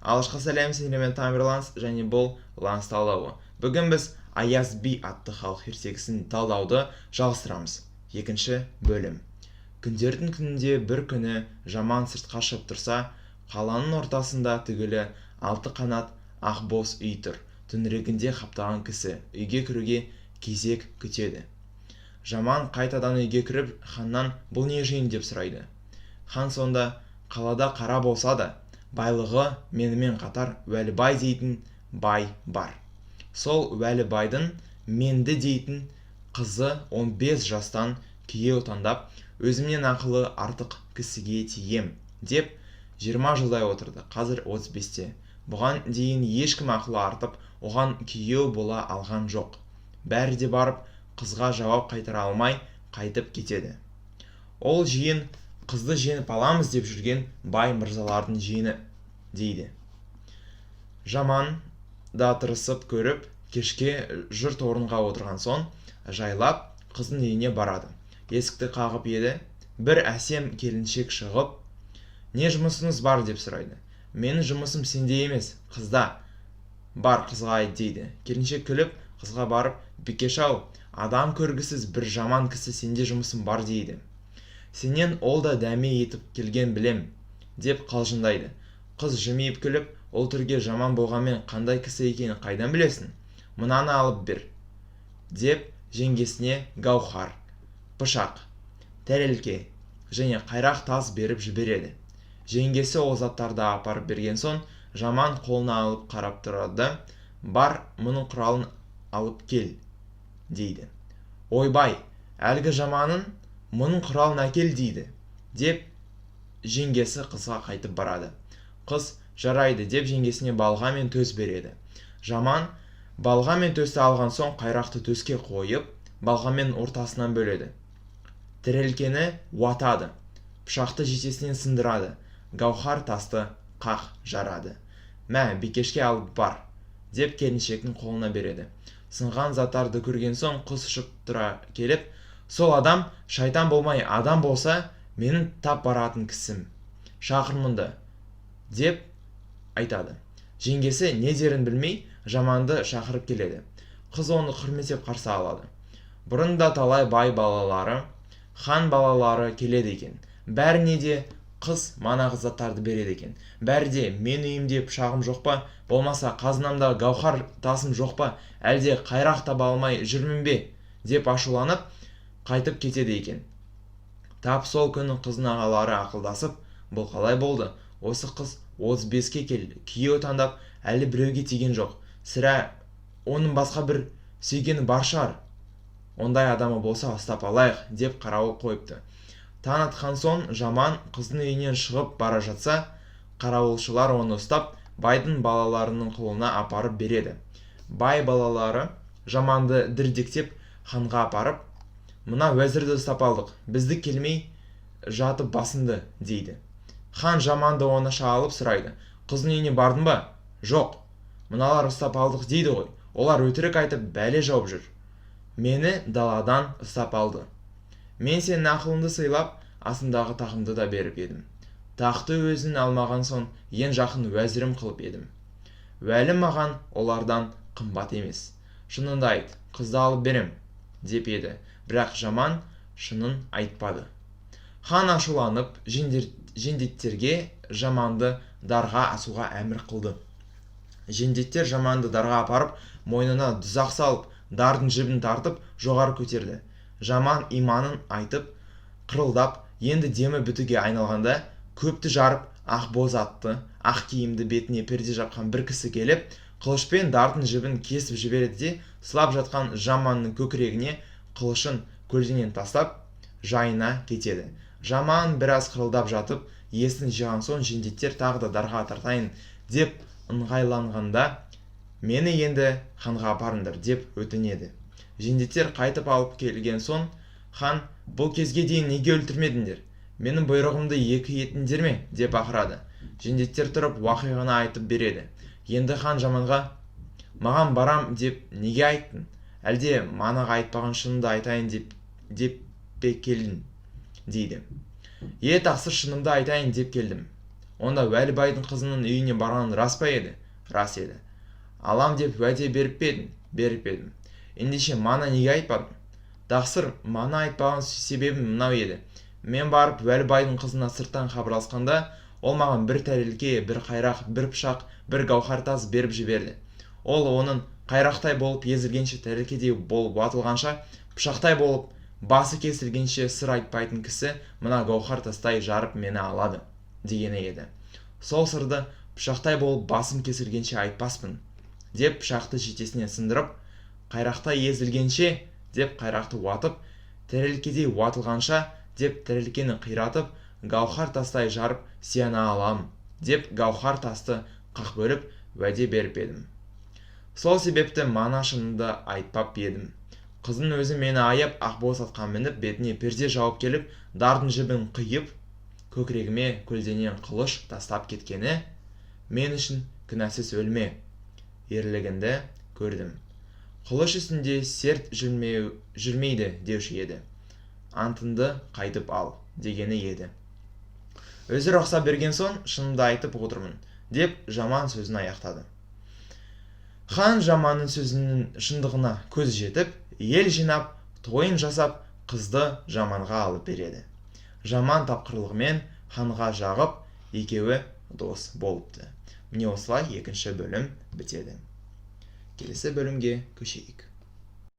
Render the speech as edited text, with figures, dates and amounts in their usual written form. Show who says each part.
Speaker 1: Алғашқы сәлем, сендермен Тамерланс, және бұл Ланс талдауы. Бүгін біз Аяз Би атты халық ертегісін талдауды жалғастырамыз. Екінші бөлім. Күндердің күнінде бір күні жаман сыртқа шығып тұрса, қаланың ортасында түгілі 6 қанат ақ боз үй тұр. Түнірегінде қаптаған кісі үйге кіруге кезек күтеді. Жаман қайтадан үйге кіріп, ханнан бұл не жиын деп сұрайды. Хан сонда, қалада қара болса да, байлығы менімен қатар Уәлібай дейтін бай бар. Сол Уәлібайдың Менді дейтін қызы 15 жастан күйеу таңдап, өзімнен ақылы артық кісіге тием деп 20 жылдай отырды. Қазір 35-те. Бұған дейін ешкім ақылы артып, оған күйеу бола алған жоқ. Бәрі де барып, қызға жауап қайтара алмай қайтып кетеді. Ол жиын қызды жеңіп аламыз деп жүрген бай мырзалардың жиыны дейді. Жаман да тырысып көріп, кешке жұрт орынға отырған соң, жайлап қыздың үйіне барады. Есікті қағып еді, бір әсем келіншек шығып, не жұмысыңыз бар деп сұрайды. Менің жұмысым сенде емес, қызда. Бар, қызға айт дейді. Келіншек күліп, қызға барып, бикеш-ау, адам көргісіз бір жаман кісі сенде жұмысым бар дейді. Сенен ол да дәме етіп келген білем, деп қалжыңдайды. Қыз жымиып күліп, ол түрге жаман болғанмен қандай кісі екенін қайдан білесің? Мынаны алып бер, деп жеңгесіне гауһар, пышақ, тәрелке және қайрақ тас беріп жібереді. Жеңгесі ол заттарды апарып берген соң, жаман қолына алып қарап тұрады. Бар, мұның құралын алып кел, дейді. Ойбай, әлгі жаманын мұның құралын әкел дейді, деп жеңгесі қызға қайтып барады. Қыз жарайды деп жеңгесіне балға мен төс береді. Жаман балға мен төсті алған соң қайрақты төске қойып, балғамен ортасынан бөледі. Тірелкені уатады, пышақты жетесінен сындырады, гауһар тасты қақ жарады. Мә, бикешке алып бар, деп келіншектің қолына береді. Сынған заттарды көрген соң қыз ұшып тұра келіп, сол адам шайтан болмай адам болса, менің тап баратын кісім. Шақыр мұнды, деп айтады. Жеңгесі не дерін білмей, жаманды шақырып келеді. Қыз оны құрметтеп қарсы алады. Бұрында талай бай балалары, хан балалары келеді екен. Бәріне де қыз манағы заттарды береді екен. Бәрі де мен үйімде пышағым жоқ па, болмаса қазынамда гауһар тасым жоқ па, әлде қайрақ таба алмай жүрмін бе, деп ашуланып қайтып кетеді екен. Тап сол күні қыздың ағалары ақылдасып, бұл қалай болды? Осы қыз 35-ке келді, күйеу таңдап, әлі біреуге тиген жоқ. Сірә оның басқа бір сүйгені бар шығар. Ондай адамы болса ұстап алайық, деп қарауыл қойыпты. Таң атқан соң жаман қыздың үйінен шығып бара жатса, қарауылшылар оны ұстап, байдың балаларының қолына апарып береді. Бай балалары жаманды дірдектеп ханға апарып, мына уәзірді ұстап алдық, бізді келмей жатып басынды, дейді. Хан жаманды оны шалып сұрайды. Қыздың үйіне бардың ба? Жоқ. Мыналар ұстап алдық дейді ғой. Олар өтірік айтып бәле жауып жүр. Мені даладан ұстап алды. Мен сенің ақылыңды сыйлап, астымдағы тақымды да беріп едім. Тақты өзін алмаған соң, ең жақын уәзірім қылып едім. Уәлі маған олардан қымбат емес. Шыныңды айт, қызды алып берем, деп еді. Бірақ жаман шынын айтпады. Хан ашуланып, жендеттерге жаманды дарға асуға әмір қылды. Жендеттер жаманды дарға апарып, мойнына дүзақ салып, дардың жібін тартып, жоғары көтерді. Жаман иманын айтып, қырылдап, енді демі бітуге айналғанда, көпті жарып, ақ боз атты, ақ киімді бетіне перде жапқан бір кісі келіп, қылышпен дардың жібін кесіп жібереді де, сылап жатқан жаманның көкірегіне қылышын көлденең тастап, жайына кетеді. Жаман біраз қырылдап жатып, есін жиған соң жендеттер тағы да дарға тартайын деп ыңғайланғанда, мені енді ханға апарыңдар деп өтінеді. Жендеттер қайтып алып келген соң, хан, бұл кезге дейін неге өлтірмедіңдер? Менің бұйрығымды екі етіңдер ме? Деп ақырады. Жендеттер тұрып уақиғаны айтып береді. Енді хан жаманға, маған барам деп неге айттың? Әлде манаға айтпаған шынымды айтайын деп пе келдің, дейді. Тақсыр шынымды айтайын деп келдім. онда уәлібайдың қызының үйіне барған рас па еді? Рас еді. Алам деп уәде беріп пе едің? Беріп едім. Ендеше мана неге айтпадың? Тақсыр, мана айтпаған себебім мынау еді. Мен барып уәлібайдың қызына сырттан хабарласқанда, ол маған бір тәрелке, бір қайрақ, бір пышақ, бір гауһар тас беріп жіберді. Ол оның қайрақтай болып езілгенше, тәрелкедей болып уатылғанша, пышақтай болып басы кесілгенше сыр айтпайтын кісі мына гауһар тастай жарып мені алады дегені еді. Сол сырды пышақтай болып басым кесілгенше айтпаспын деп пышақты жетесіне сындырып, қайрақтай езілгенше деп қайрақты уатып, тәрелкедей уатылғанша деп тәрелкені қиратып, гауһар тастай жарып сияна алам деп гауһар тасты қақ бөліп уәде беріп едім. Сол себепті мана шынымды айтпап едім. Қыздың өзі мені аяп ақбоз атқа мініп, бетіне перде жауып келіп, дардың жібін қиып, көкірегіме көлденең қылыш тастап кеткені мен үшін күнәсіз өлме ерлігінді көрдім. Қылыш үстінде серт жүрмейді деуші еді. Антынды қайтып ал дегені еді. Өзі рұқсат берген соң шынымды айтып отырмын деп жаман сөзін аяқтады. Хан жаманның сөзінің шындығына көз жетіп, ел жинап, тойын жасап, қызды жаманға алып береді. Жаман тапқырлығымен ханға жағып, екеуі дос болыпты. Міне осылай екінші бөлім бітеді. Келесі бөлімге көшейік.